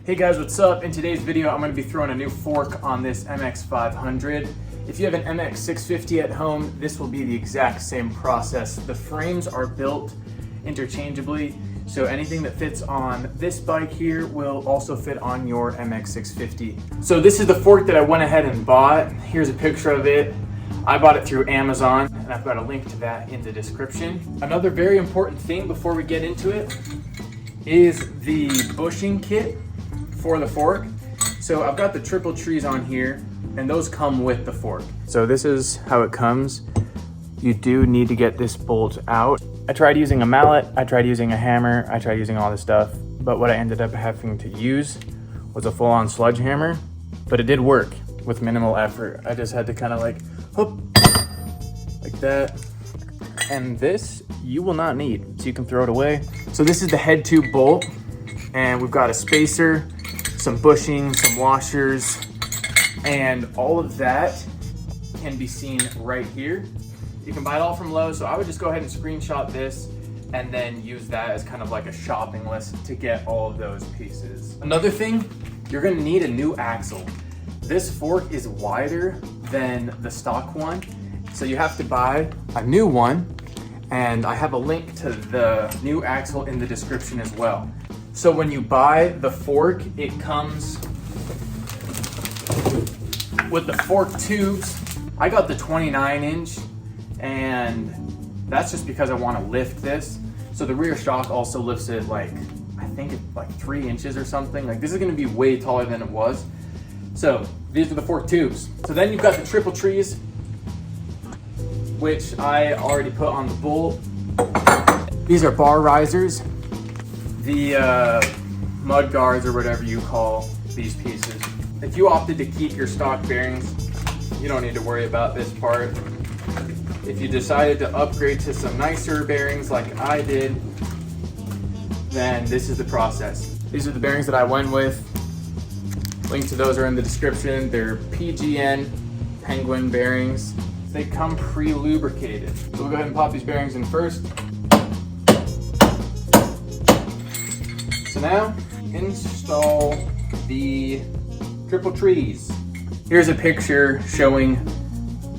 Hey guys, what's up? In today's video, I'm going to be throwing a new fork on this MX500. If you have an MX650 at home, this will be the exact same process. The frames are built interchangeably, so anything that fits on this bike here will also fit on your MX650. So this is the fork that I went ahead and bought. Here's a picture of it. I bought it through Amazon, and I've got a link to that in the description. Another very important thing before we get into it is the bushing kit for the fork. So I've got the triple trees on here, and those come with the fork. So this is how it comes. You do need to get this bolt out. I tried using a mallet, I tried using a hammer, I tried using all this stuff, but what I ended up having to use was a full-on sledgehammer, but it did work with minimal effort. I just had to kind of like, whoop, like that. And this you will not need, so you can throw it away. So this is the head tube bolt, and we've got a spacer, some bushing, some washers, and all of that can be seen right here. You can buy it all from Lowe's, so I would just go ahead and screenshot this and then use that as kind of like a shopping list to get all of those pieces. Another thing, you're gonna need a new axle. This fork is wider than the stock one, so you have to buy a new one, and I have a link to the new axle in the description as well. So when you buy the fork, it comes with the fork tubes. I got the 29 inch, and that's just because I want to lift this. So the rear shock also lifts it like, I think it's like 3 inches or something. Like this is gonna be way taller than it was. So these are the fork tubes. So then you've got the triple trees, which I already put on the bolt. These are bar risers. The mud guards, or whatever you call these pieces. If you opted to keep your stock bearings, you don't need to worry about this part. If you decided to upgrade to some nicer bearings like I did, then this is the process. These are the bearings that I went with. Links to those are in the description. They're PGN Penguin bearings. They come pre-lubricated. So we'll go ahead and pop these bearings in first. So now, install the triple trees. Here's a picture showing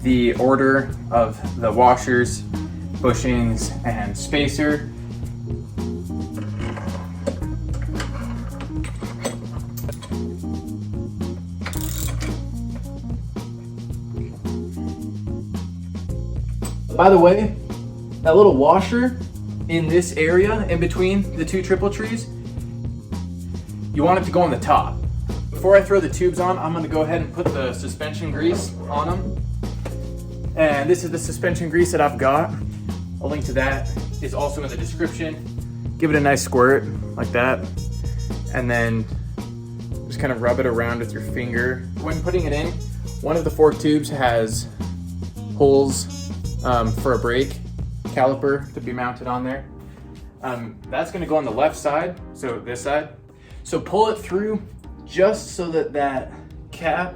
the order of the washers, bushings, and spacer. By the way, that little washer in this area in between the two triple trees, you want it to go on the top. Before I throw the tubes on, I'm gonna go ahead and put the suspension grease on them. And this is the suspension grease that I've got. A link to that is also in the description. Give it a nice squirt like that. And then just kind of rub it around with your finger. When putting it in, one of the fork tubes has holes for a brake caliper to be mounted on there. That's gonna go on the left side, so this side. So pull it through just so that that cap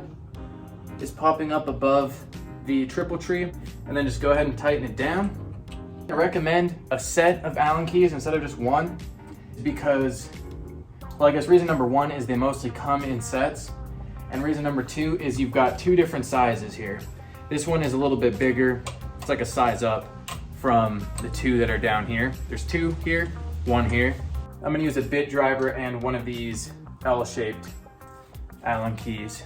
is popping up above the triple tree, and then just go ahead and tighten it down. I recommend a set of Allen keys instead of just one, because, well, I guess reason number one is they mostly come in sets, and reason number two is you've got two different sizes here. This one is a little bit bigger. It's like a size up from the two that are down here. There's two here, one here. I'm gonna use a bit driver and one of these L-shaped Allen keys.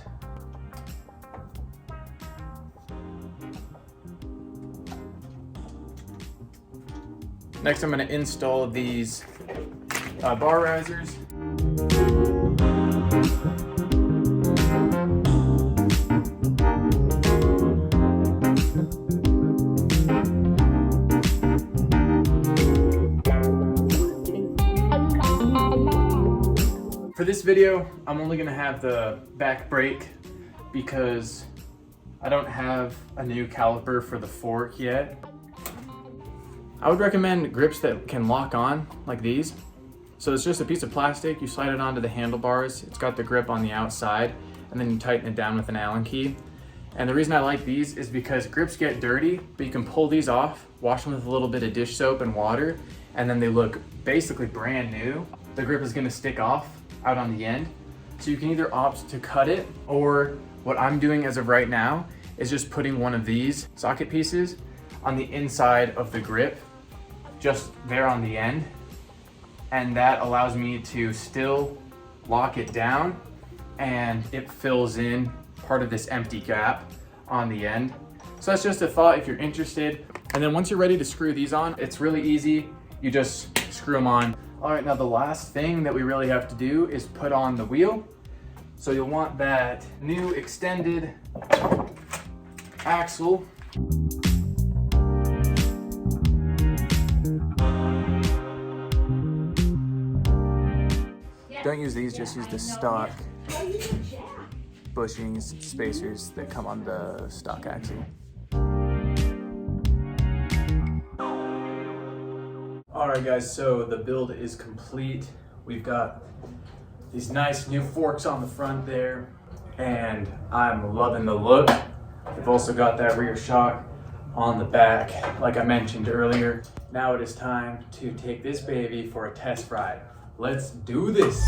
Next, I'm gonna install these bar risers. For this video, I'm only gonna have the back brake because I don't have a new caliper for the fork yet. I would recommend grips that can lock on like these. So it's just a piece of plastic, you slide it onto the handlebars, it's got the grip on the outside, and then you tighten it down with an Allen key. And the reason I like these is because grips get dirty, but you can pull these off, wash them with a little bit of dish soap and water, and then they look basically brand new. The grip is gonna stick off out on the end. So you can either opt to cut it, or what I'm doing as of right now is just putting one of these socket pieces on the inside of the grip, just there on the end. And that allows me to still lock it down, and it fills in part of this empty gap on the end. So that's just a thought if you're interested. And then once you're ready to screw these on, it's really easy. You just screw them on. All right, now the last thing that we really have to do is put on the wheel. So you'll want that new extended axle. Don't use these, just use the stock bushings, spacers that come on the stock axle. All right guys, so the build is complete. We've got these nice new forks on the front there, and I'm loving the look. We've also got that rear shock on the back, like I mentioned earlier. Now it is time to take this baby for a test ride. Let's do this.